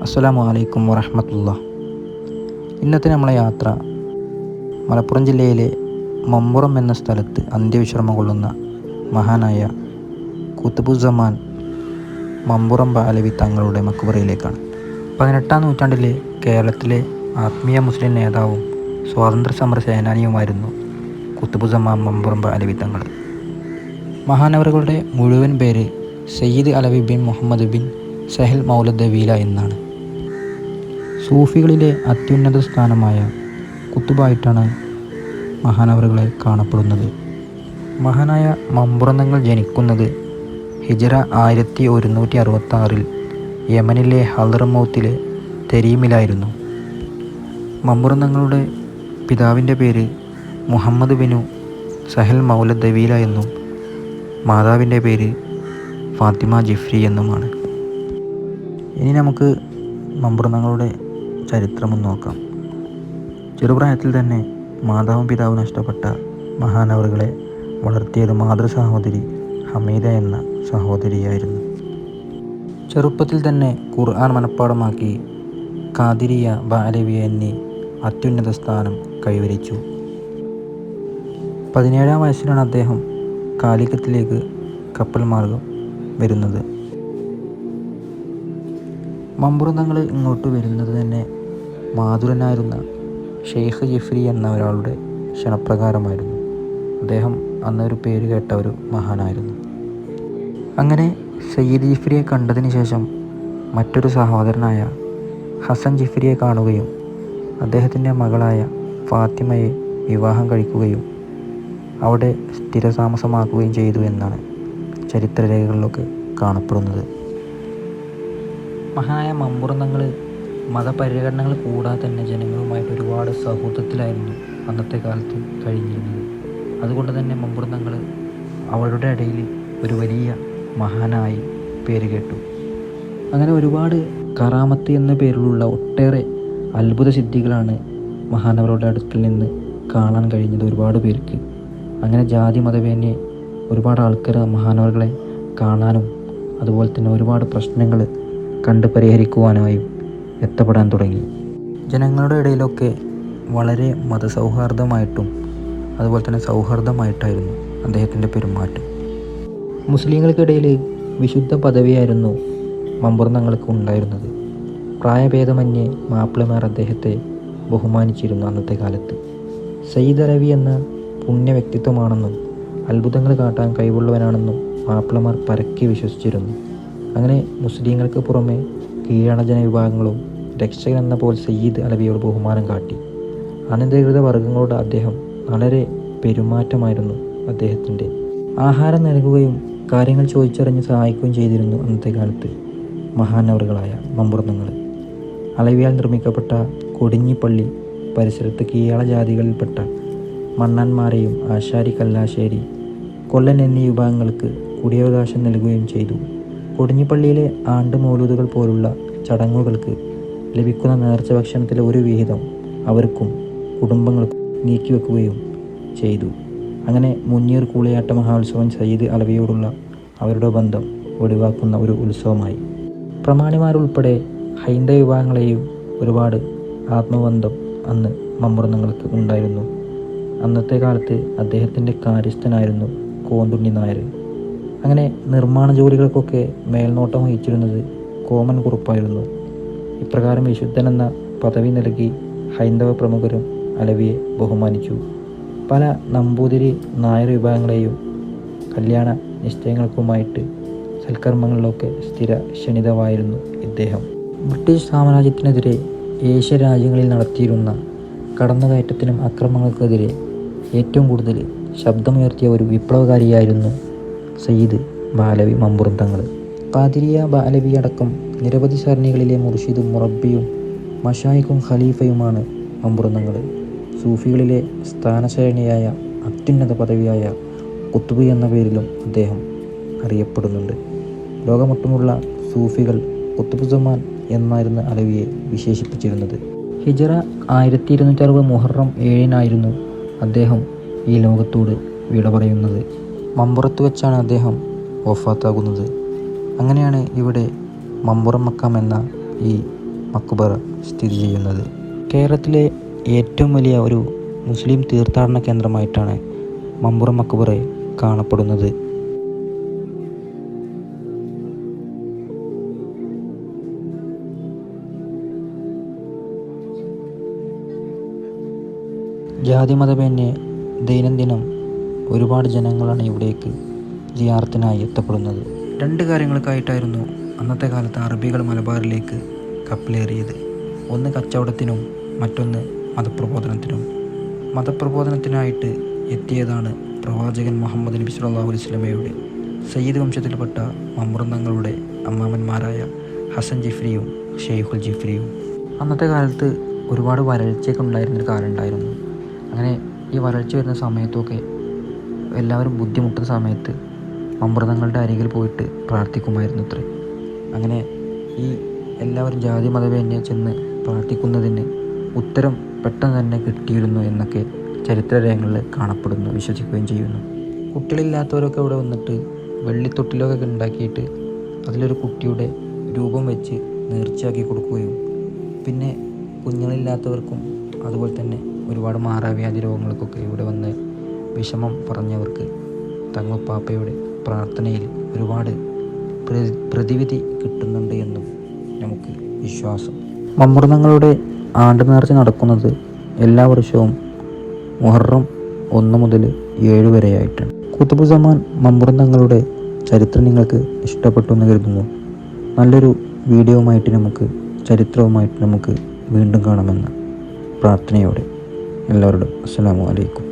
അസ്സലാമു അലൈക്കും വറഹ്മത്തുള്ളാഹി. ഇന്നത്തെ നമ്മളെ യാത്ര മലപ്പുറം ജില്ലയിലെ മമ്പുറം എന്ന സ്ഥലത്ത് അന്ത്യവിശ്രമം കൊള്ളുന്ന മഹാനായ ഖുത്ബുസ്സമാൻ മമ്പുറം ബഅലവി തങ്ങളുടെ മക്ബറയിലേക്കാണ്. 18-ാം നൂറ്റാണ്ടിലെ കേരളത്തിലെ ആത്മീയ മുസ്ലിം നേതാവും സ്വാതന്ത്ര്യ സമര സേനാനിയുമായിരുന്നു ഖുത്ബുസ്സമാൻ മമ്പുറം ബഅലവി തങ്ങൾ. മഹാനവറുകളുടെ മുഴുവൻ പേര് സയ്യിദ് അലവി ബിൻ മുഹമ്മദ് ബിൻ സഹൽ മൗലദവീല എന്നാണ്. സൂഫികളിലെ അത്യുന്നത സ്ഥാനമായ കുത്തുബായിട്ടാണ് മഹാനവറുകളെ കാണപ്പെടുന്നത്. മഹാനായ മമ്പുറം തങ്ങൾ ജനിക്കുന്നത് ഹിജ്റ 1166 യമനിലെ ഹളർമൗത്തിലെ തെരീമിലായിരുന്നു. മമ്പുറം തങ്ങളുടെ പിതാവിൻ്റെ പേര് മുഹമ്മദ് ബിനു സഹൽ മൗലദവീല എന്നും മാതാവിൻ്റെ പേര് ഫാത്തിമ ജിഫ്രി എന്നുമാണ്. ഇനി നമുക്ക് മമ്പുറം തങ്ങളുടെ ചരിത്രമൊന്ന് നോക്കാം. ചെറുപ്രായത്തിൽ തന്നെ മാതാവും പിതാവും നഷ്ടപ്പെട്ട മഹാനവറുകളെ വളർത്തിയത് മാതൃ സഹോദരി ഹമീദ എന്ന സഹോദരിയായിരുന്നു. ചെറുപ്പത്തിൽ തന്നെ ഖുർആൻ മനഃപ്പാഠമാക്കി ഖാദിരിയ, ബഅലവിയ എന്നീ അത്യുന്നത സ്ഥാനം കൈവരിച്ചു. 17-ാം വയസ്സിലാണ് അദ്ദേഹം കാലിക്കത്തിലേക്ക് കപ്പൽ മാർഗം വരുന്നത്. മമ്പുറം തങ്ങൾ ഇങ്ങോട്ട് വരുന്നത് തന്നെ മാതുരനായിരുന്ന ഷെയ്ഖ് ജിഫ്രി എന്ന ഒരാളുടെ ക്ഷണപ്രകാരമായിരുന്നു. അദ്ദേഹം അന്നൊരു പേര് കേട്ട ഒരു മഹാനായിരുന്നു. അങ്ങനെ സയ്യിദ് ജിഫ്രിയെ കണ്ടതിന് ശേഷം മറ്റൊരു സഹോദരനായ ഹസൻ ജിഫ്രിയെ കാണുകയും അദ്ദേഹത്തിൻ്റെ മകളായ ഫാത്തിമയെ വിവാഹം കഴിക്കുകയും അവിടെ സ്ഥിരതാമസമാക്കുകയും ചെയ്തു എന്നാണ് ചരിത്രരേഖകളിലൊക്കെ കാണപ്പെടുന്നത്. മഹാനായ മമ്പുറം തങ്ങൾ മതപരിഗണനകൾ കൂടാതെ തന്നെ ജനങ്ങളുമായിട്ട് ഒരുപാട് സൗഹൃദത്തിലായിരുന്നു അന്നത്തെ കാലത്ത് കഴിഞ്ഞിരുന്നത്. അതുകൊണ്ട് തന്നെ മമ്പുറം തങ്ങൾ അവരുടെ ഇടയിൽ ഒരു വലിയ മഹാനായി പേര് കേട്ടു. അങ്ങനെ ഒരുപാട് കറാമത്ത് എന്ന പേരിലുള്ള ഒട്ടേറെ അത്ഭുത സിദ്ധികളാണ് മഹാനവരുടെ അടുക്കൽ നിന്ന് കാണാൻ കഴിഞ്ഞത് ഒരുപാട് പേർക്ക്. അങ്ങനെ ജാതി മതഭേന്യേ ഒരുപാട് ആൾക്കാർ മഹാനവറുകളെ കാണാനും അതുപോലെ തന്നെ ഒരുപാട് പ്രശ്നങ്ങൾ കണ്ട് പരിഹരിക്കുവാനായും എത്തപ്പെടാൻ തുടങ്ങി. ജനങ്ങളുടെ ഇടയിലൊക്കെ വളരെ മതസൗഹാർദ്ദമായിട്ടും അതുപോലെ തന്നെ സൗഹാർദ്ദമായിട്ടായിരുന്നു അദ്ദേഹത്തിൻ്റെ പെരുമാറ്റം. മുസ്ലിങ്ങൾക്കിടയിൽ വിശുദ്ധ പദവിയായിരുന്നു മമ്പുറം തങ്ങൾക്ക് ഉണ്ടായിരുന്നത്. പ്രായഭേദമന്യേ മാപ്പിളമാർ അദ്ദേഹത്തെ ബഹുമാനിച്ചിരുന്നു. അന്നത്തെ കാലത്ത് സയ്യിദ് അലവി എന്ന പുണ്യ വ്യക്തിത്വമാണെന്നും അത്ഭുതങ്ങൾ കാട്ടാൻ കഴിവുള്ളവനാണെന്നും മാപ്പിളമാർ പരക്കെ വിശ്വസിച്ചിരുന്നു. അങ്ങനെ മുസ്ലിങ്ങൾക്ക് പുറമെ കീഴാണ ജനവിഭാഗങ്ങളും രക്ഷകൻ എന്ന പോലെ സയ്യിദ് അലവിയോട് ബഹുമാനം കാട്ടി. അനധികൃത വർഗങ്ങളോട് അദ്ദേഹം വളരെ പെരുമാറ്റമായിരുന്നു അദ്ദേഹത്തിൻ്റെ. ആഹാരം നൽകുകയും കാര്യങ്ങൾ ചോദിച്ചറിഞ്ഞ് സഹായിക്കുകയും ചെയ്തിരുന്നു അന്നത്തെ കാലത്ത് മഹാനവറുകളായ മമ്പുറം തങ്ങൾ. അലവിയാൽ നിർമ്മിക്കപ്പെട്ട കൊടിഞ്ഞിപ്പള്ളി പരിസരത്ത് കീഴാള ജാതികളിൽപ്പെട്ട മണ്ണന്മാരെയും ആശാരി, കല്ലാശ്ശേരി, കൊല്ലൻ എന്നീ വിഭാഗങ്ങൾക്ക് കുടിയവകാശം നൽകുകയും ചെയ്തു. കൊടിഞ്ഞിപ്പള്ളിയിലെ ആണ്ട് മൗലൂദുകൾ പോലുള്ള ചടങ്ങുകൾക്ക് ലഭിക്കുന്ന നേർച്ച ഭക്ഷണത്തിലെ ഒരു വിഹിതം അവർക്കും കുടുംബങ്ങൾക്കും നീക്കിവെക്കുകയും ചെയ്തു. അങ്ങനെ മുന്നീർ കൂളിയാട്ട മഹോത്സവം സയ്യിദ് അലവിയോടുള്ള അവരുടെ ബന്ധം ഒഴിവാക്കുന്ന ഒരു ഉത്സവമായി. പ്രമാണിമാരുൾപ്പെടെ ഹൈന്ദവ വിഭാഗങ്ങളെയും ഒരുപാട് ആത്മബന്ധം അന്ന് മമ്പുറം തങ്ങൾക്ക് ഉണ്ടായിരുന്നു. അന്നത്തെ കാലത്ത് അദ്ദേഹത്തിൻ്റെ കാര്യസ്ഥനായിരുന്നു കോന്തുണ്ണി നായർ. അങ്ങനെ നിർമ്മാണ ജോലികൾക്കൊക്കെ മേൽനോട്ടം വഹിച്ചിരുന്നത് കോമൻ കുറുപ്പായിരുന്നു. ഇപ്രകാരം വിശുദ്ധൻ എന്ന പദവി നൽകി ഹൈന്ദവ പ്രമുഖരും അലവിയെ ബഹുമാനിച്ചു. പല നമ്പൂതിരി, നായർ വിഭാഗങ്ങളെയും കല്യാണ നിശ്ചയങ്ങൾക്കുമായിട്ട് സൽക്കർമ്മങ്ങളിലൊക്കെ സ്ഥിര ക്ഷണിതമായിരുന്നു ഇദ്ദേഹം. ബ്രിട്ടീഷ് സാമ്രാജ്യത്തിനെതിരെ ഏഷ്യ രാജ്യങ്ങളിൽ നടത്തിയിരുന്ന കടന്നുകയറ്റത്തിനും അക്രമങ്ങൾക്കെതിരെ ഏറ്റവും കൂടുതൽ ശബ്ദമുയർത്തിയ ഒരു വിപ്ലവകാരിയായിരുന്നു സയ്യിദ് ബഅലവി മമ്പുറം തങ്ങൾ. ഖാദിരിയ, ബഅലവി അടക്കം നിരവധി സരണികളിലെ മുർഷിദും മുറബ്ബിയും മശായിഖും ഖലീഫയുമാണ് മമ്പുറം തങ്ങൾ. സൂഫികളിലെ സ്ഥാനശ്രേണിയായ അത്യുന്നത പദവിയായ ഖുത്ബ് എന്ന പേരിലും അദ്ദേഹം അറിയപ്പെടുന്നുണ്ട്. ലോകമൊട്ടുമുള്ള സൂഫികൾ ഖുത്ബുസ്സമാൻ എന്നായിരുന്നു അലവിയെ വിശേഷിപ്പിച്ചിരുന്നത്. ഹിജ്റ 1260 മുഹറം 7 അദ്ദേഹം ഈ ലോകത്തോട് വിട പറയുന്നത്. മമ്പുറത്ത് വെച്ചാണ് അദ്ദേഹം വഫാത്താകുന്നത്. അങ്ങനെയാണ് ഇവിടെ മമ്പുറം മക്കാം എന്ന ഈ മക്ബറ സ്ഥിതി ചെയ്യുന്നത്. കേരളത്തിലെ ഏറ്റവും വലിയ ഒരു മുസ്ലിം തീർത്ഥാടന കേന്ദ്രമായിട്ടാണ് മമ്പുറം മക്ബറ കാണപ്പെടുന്നത്. ജാതി മതഭേന്യേ ദൈനംദിനം ഒരുപാട് ജനങ്ങളാണ് ഇവിടേക്ക് സിയാറത്തിനായി എത്തപ്പെടുന്നത്. 2 കാര്യങ്ങൾക്കായിട്ടായിരുന്നു അന്നത്തെ കാലത്ത് അറബികൾ മലബാറിലേക്ക് കപ്പലേറിയത്. ഒന്ന് കച്ചവടത്തിനും മറ്റൊന്ന് മതപ്രബോധനത്തിനും. മതപ്രബോധനത്തിനായിട്ട് എത്തിയതാണ് പ്രവാചകൻ മുഹമ്മദ് നബി സല്ലല്ലാഹു അലൈഹി വസല്ലമയുടെ സയ്യിദ് വംശത്തിൽപ്പെട്ട മമ്പുറം തങ്ങളുടെ അമ്മാമന്മാരായ ഹസൻ ജിഫ്രിയും ഷെയ്ഖുൽ ജിഫ്രിയും. അന്നത്തെ കാലത്ത് ഒരുപാട് വരൾച്ചയൊക്കെ ഉണ്ടായിരുന്നൊരു കാലം ഉണ്ടായിരുന്നു. അങ്ങനെ ഈ വരൾച്ച വരുന്ന സമയത്തൊക്കെ എല്ലാവരും ബുദ്ധിമുട്ടുന്ന സമയത്ത് മമ്പുറം തങ്ങളുടെ അരികിൽ പോയിട്ട് പ്രാർത്ഥിക്കുമായിരുന്നു അത്രേ. അങ്ങനെ ഈ എല്ലാവരും ജാതി മതഭേന്യേ ചെന്ന് പ്രാർത്ഥിക്കുന്നതിന് ഉത്തരം പെട്ടെന്ന് തന്നെ കിട്ടിയിരുന്നു എന്നൊക്കെ ചരിത്രരേഖകളിൽ കാണപ്പെടുന്നു, വിശ്വസിക്കുകയും ചെയ്യുന്നു. കുട്ടികളില്ലാത്തവരൊക്കെ ഇവിടെ വന്നിട്ട് വെള്ളിത്തൊട്ടിലൊക്കെ ഉണ്ടാക്കിയിട്ട് അതിലൊരു കുട്ടിയുടെ രൂപം വെച്ച് നേർച്ചയാക്കി കൊടുക്കുകയും പിന്നെ കുഞ്ഞുങ്ങളില്ലാത്തവർക്കും അതുപോലെ തന്നെ ഒരുപാട് മാറാവ്യാധി രോഗങ്ങൾക്കൊക്കെ ഇവിടെ വന്ന് വിഷമം പറഞ്ഞവർക്ക് തങ്ങളുപ്പാപ്പയുടെ പ്രാർത്ഥനയിൽ ഒരുപാട് പ്രതിവിധി കിട്ടുന്നുണ്ട് എന്നും നമുക്ക് വിശ്വാസം. മമ്പുറം തങ്ങളുടെ ആണ്ട് നേർച്ച നടക്കുന്നത് എല്ലാ വർഷവും മുഹറം 1 മുതൽ 7 വരെയായിട്ടാണ്. ഖുതുബുസ്സമാൻ മമ്പുറം തങ്ങളുടെ ചരിത്രം നിങ്ങൾക്ക് ഇഷ്ടപ്പെട്ടു എന്ന് കരുതുന്നു. നല്ലൊരു വീഡിയോവുമായിട്ട് ചരിത്രവുമായിട്ട് നമുക്ക് വീണ്ടും കാണാമെന്ന പ്രാർത്ഥനയോടെ എല്ലാവരോടും അസ്സലാമു അലൈക്കും.